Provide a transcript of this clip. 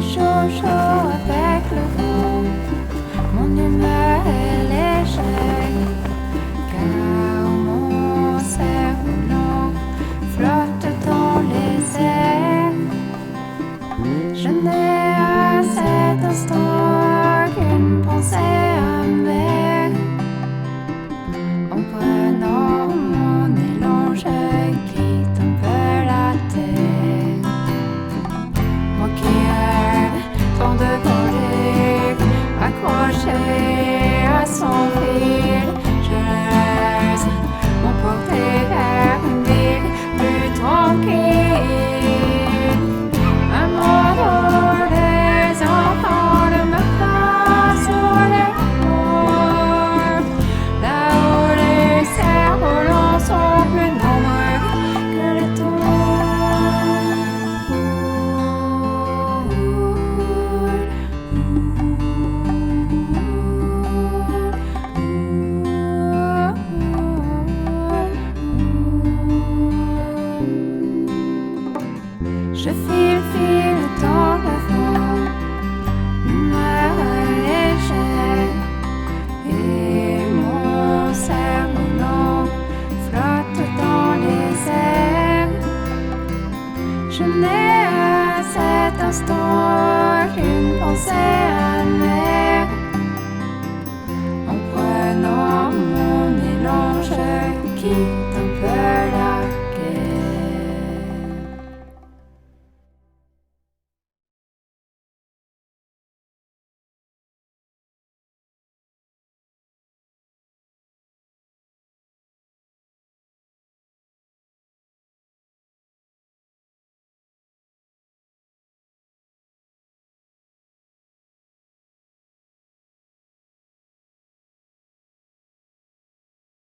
chaud, chaud avec le vent. Mon humeur est légère, car mon cerf-volant flotte dans les airs. Je n'ai à cet instant qu'une pensée amère. En prenant mon élan, je quitte un peu la terre. Moi qui rêve tant de danger, accroché à son fil, je laisse m'emporter vers une ville plus tranquille. Un monde où les enfants ne meurent pas sur les routes, là où les cerfs-volants sont plus nombreux que les Je file dans le vent, l'humeur légère, et mon cerf-volant flotte dans les airs. Je n'ai à cet instant qu'une pensée amère. En prenant mon élan, je quitte un peu la